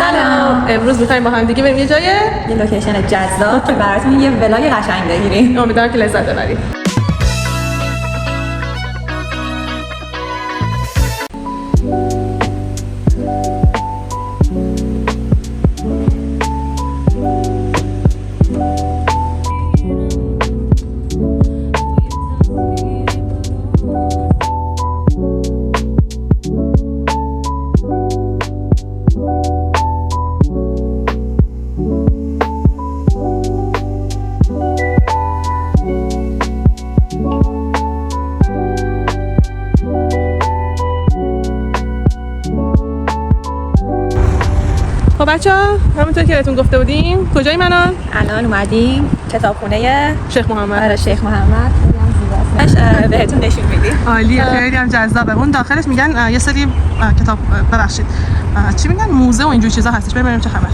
سلام. امروز می‌خوایم با هم دیگه بریم یه لوکیشن جذاب که براتون یه ولاگ قشنگ بگیریم. امیدوارم که لذت ببرید. خب بچه‌ها همونطور که بهتون گفته بودیم کجاییم الان اومدیم کتابخونه شیخ محمد. آره شیخ محمد بهتون نشون میدیم. عالیه، خیلی هم جذابه. اون داخلش میگن یه سری کتاب ببخشید چی میگن موزه و اینجور چیزا هستش. بریم چه خبره.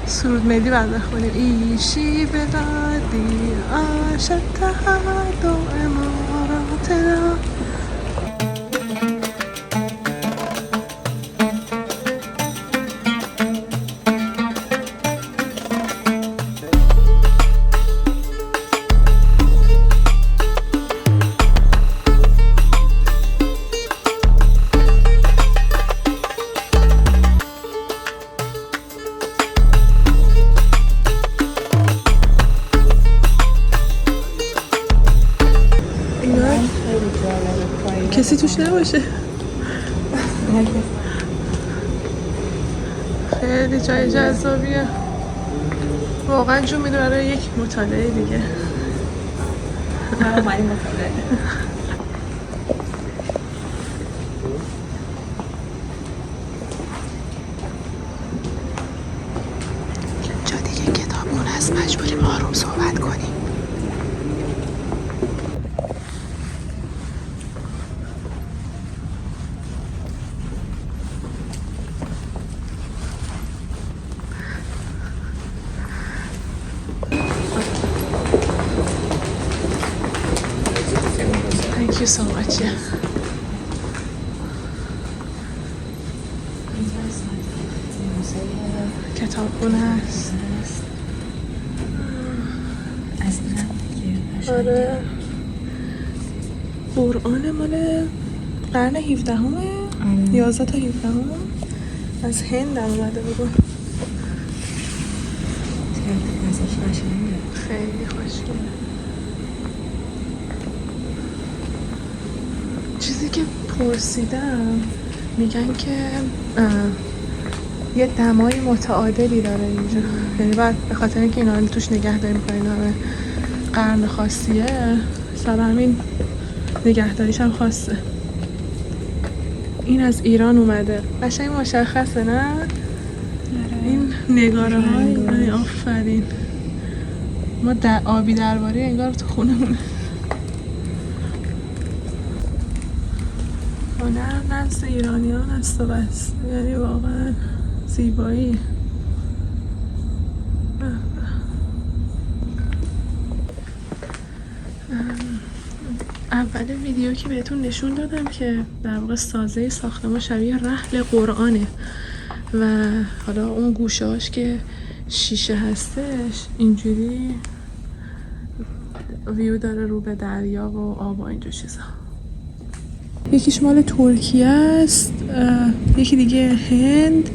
سرود ملی بنده خونیم ایشی به دادی آشد تحد و اماراتنا. کسی توش نباشه. خیلی جای جذابیه واقعا. جون میدونه برای یک مطالعه دیگه. اومدیم مطالعه. اینجا دیگه کتابخونه است، مجبوریم آروم صحبت کنیم. Thank you so much. کتابخونه هست. آره. قرآن مال قرن 17 همه 11 تا 17 همه از هند اومده بگو. خیلی خوشگله. چیزی که پرسیدم میگن که یه دمای متعادلی داره اینجا، یعنی بعد به خاطر اینکه اینا توش نگهداری می‌کنن همه قرن خاصیه، سر همین نگهداریش هم خاصه. این از ایران اومده، قشنگ مشخصه نه؟ این نگاره های آفرین. ما در آبی درباره انگار تو خونمونه. هنر نزد ایرانیان است و بس، یعنی واقعا زیبایی. اول ویدیو که بهتون نشون دادم که در واقع سازه ساختمان شبیه رحل قرآنه و حالا اون گوشه‌هاش که شیشه هستش اینجوری ویو داره رو به دریا و آب و اینجور چیزا. یکیش مال ترکیه است، یکی دیگه هند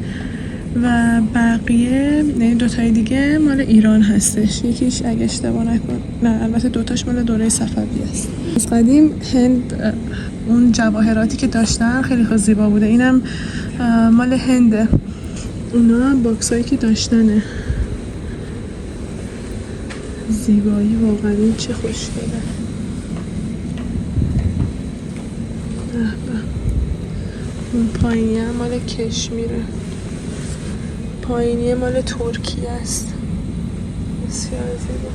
و بقیه یعنی دوتای دیگه مال ایران هستش. یکیش اگه اشتباه نکنم، نه البته دوتاش مال دوره صفوی است. از قدیم هند اون جواهراتی که داشتن خیلی زیبا بوده. اینم مال هنده. اونا باکسایی که داشتنه. زیبایی واقعا، این چه خوشگله. اون پایینی هم مال کشمیره، پایینی مال ترکیه است. بسیار زیبا.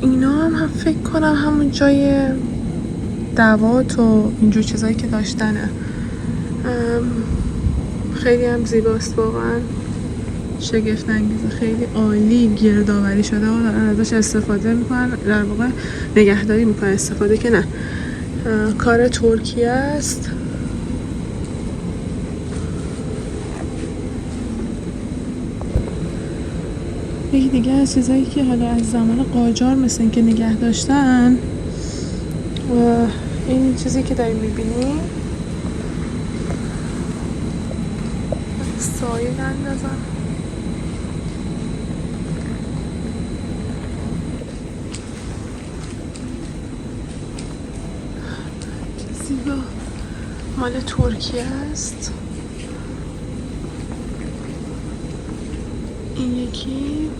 اینا هم فکر کنم همون جای دوات و اینجور چیزایی که داشتنه. خیلی هم زیباست واقعا، شگفت انگیزه، خیلی عالی گردآوری شده و دارن ازش استفاده میکنن، در واقع نگهداری میکنن، استفاده که نه. کار ترکیه است. یکی دیگه از چیزایی که حالا از زمان قاجار مثل این که نگه داشتن، این چیزی که داری میبینی سایه اندازم. زیبا، مال ترکیه است. این یکی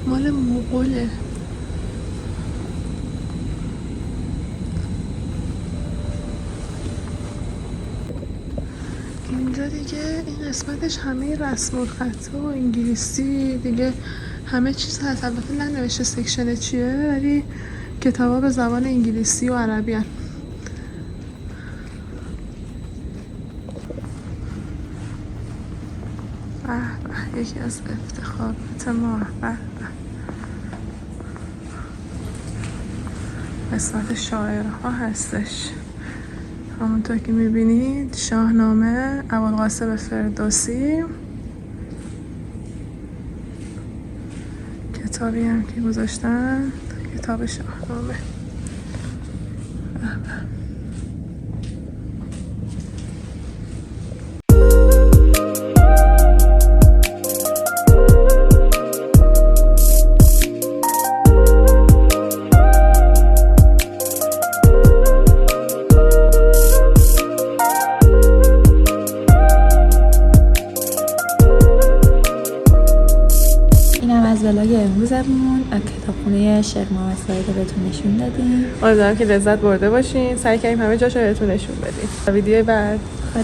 مال مغوله. اینجا دیگه این قسمتش همه رسم الخط و انگلیسی دیگه، همه چیز هست. البته ننوشته سکشن چیه، ولی کتابا به زبان انگلیسی و عربی هست. یکی از افتخارات ما. قسمت شاعرها هستش. همونطور که میبینید شاهنامه ابوالقاسم فردوسی، کتابی هم که گذاشتن، کتاب شاهنامه. از ولاگ امروزمون از کتابخونه شیخ محمد سعید بهتون نشون دادیم. امیدوارم که لذت برده باشین. سعی کردیم همه جاشو بهتون نشون بدیم. ویدیو بعد. خدا